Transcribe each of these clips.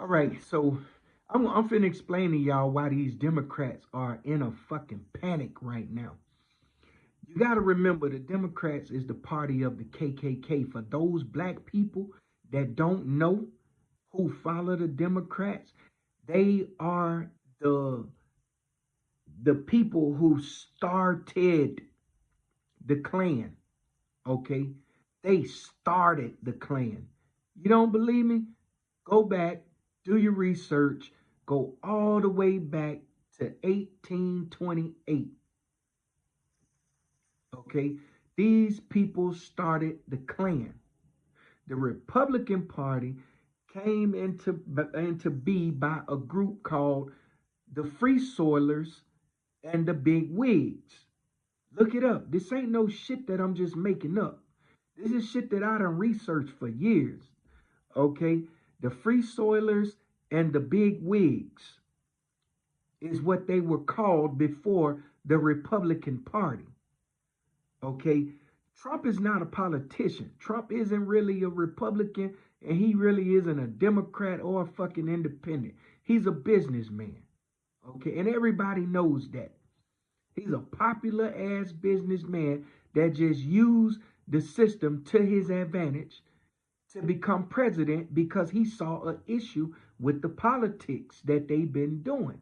All right, so I'm finna explain to y'all why these Democrats are in a fucking panic right now. You got to remember the Democrats is the party of the KKK. For those black people that don't know who follow the Democrats, they are the people who started the Klan. Okay, they started the Klan. You don't believe me? Go back, do your research, go all the way back to 1828. Okay, these people started the Klan. The Republican Party came into be by a group called the Free Soilers and the Big Wigs. Look it up. This ain't no shit that I'm just making up. This is shit that I done researched for years. Okay, the Free Soilers and the Big Wigs is what they were called before the Republican Party. Okay, Trump is not a politician. Trump isn't really a Republican, and he really isn't a Democrat or a fucking independent. He's a businessman. Okay, and everybody knows that. He's a popular ass businessman that just used the system to his advantage to become president because he saw an issue with the politics that they've been doing,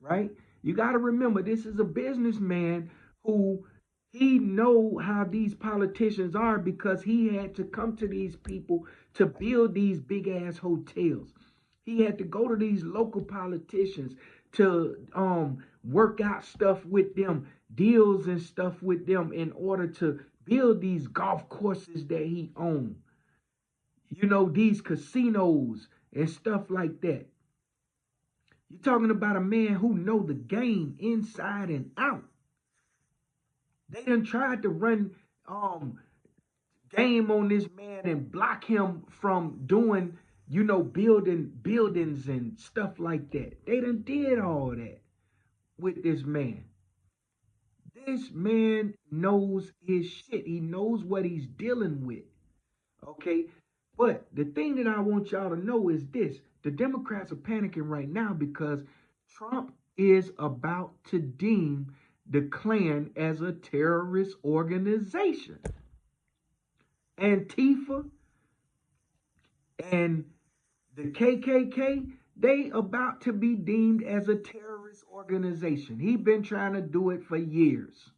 right? You got to remember this is a businessman who he know how these politicians are because he had to come to these people to build these big ass hotels. He had to go to these local politicians to work out stuff with them, deals and stuff with them in order to build these golf courses that he owned. You know, these casinos and stuff like that. You're talking about a man who know the game inside and out. They done tried to run game on this man and block him from doing, building buildings and stuff like that. They done did all that with this man. This man knows his shit. He knows what he's dealing with. Okay. But the thing that I want y'all to know is this: the Democrats are panicking right now because Trump is about to deem the Klan as a terrorist organization. Antifa and the KKK, they about to be deemed as a terrorist organization. He been trying to do it for years.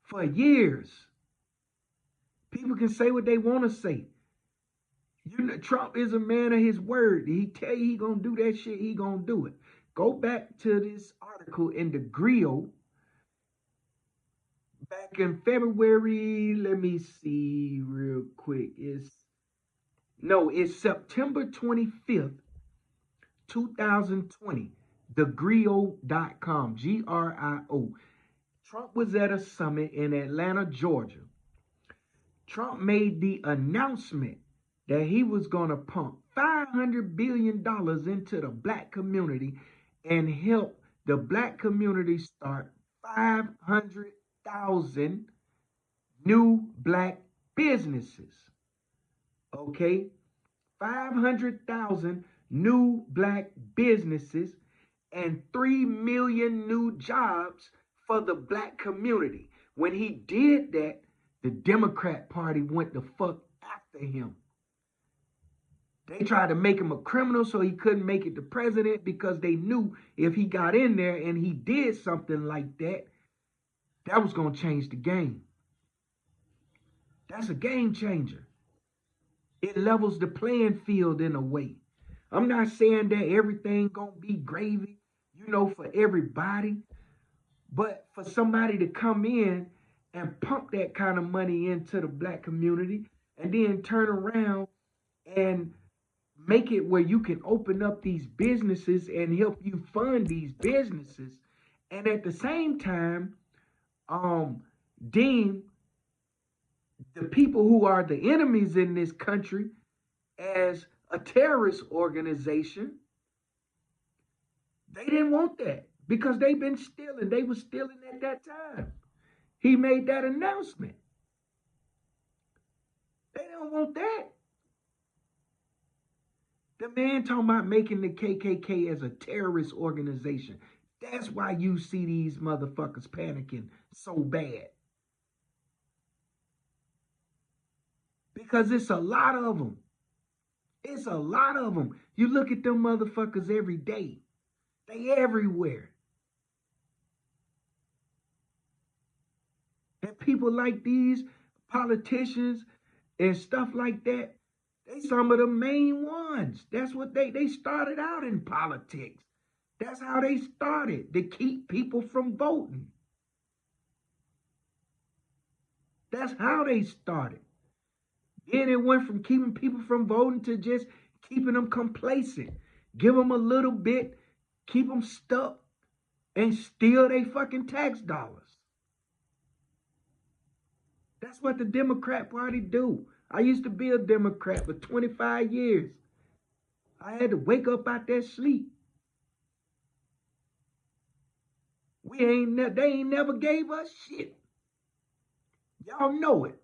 For years. People can say what they want to say. Trump is a man of his word. He tell you he gonna do that shit, he gonna do it. Go back to this article in the Grio back in February. Let me see real quick. It's September 25th, 2020. TheGrio.com. GRIO. Trump was at a summit in Atlanta, Georgia. Trump made the announcement that he was going to pump $500 billion into the black community and help the black community start 500,000 new black businesses. Okay? 500,000 new black businesses and 3 million new jobs for the black community. When he did that, the Democrat Party went the fuck after him. They tried to make him a criminal so he couldn't make it to president because they knew if he got in there and he did something like that, that was going to change the game. That's a game changer. It levels the playing field in a way. I'm not saying that everything going to be gravy, for everybody. But for somebody to come in and pump that kind of money into the black community and then turn around and make it where you can open up these businesses and help you fund these businesses, and at the same time deem the people who are the enemies in this country as a terrorist organization. They didn't want that because they've been stealing. They were stealing at that time. He made that announcement. They don't want that. The man talking about making the KKK as a terrorist organization. That's why you see these motherfuckers panicking so bad. Because it's a lot of them. It's a lot of them. You look at them motherfuckers every day. They everywhere. And people like these politicians and stuff like that, they some of the main ones. That's what they started out in politics. That's how they started, to keep people from voting. That's how they started. Then it went from keeping people from voting to just keeping them complacent. Give them a little bit, keep them stuck, and steal their fucking tax dollars. That's what the Democrat Party do. I used to be a Democrat for 25 years. I had to wake up out that sleep. They ain't never gave us shit. Y'all know it.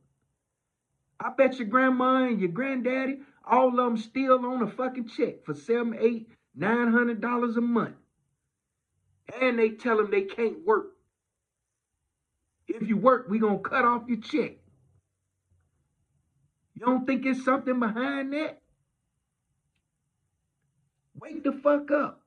I bet your grandma and your granddaddy, all of them still on a fucking check for $700, $800, $900 a month. And they tell them they can't work. If you work, we gonna cut off your check. You don't think there's something behind that? Wake the fuck up.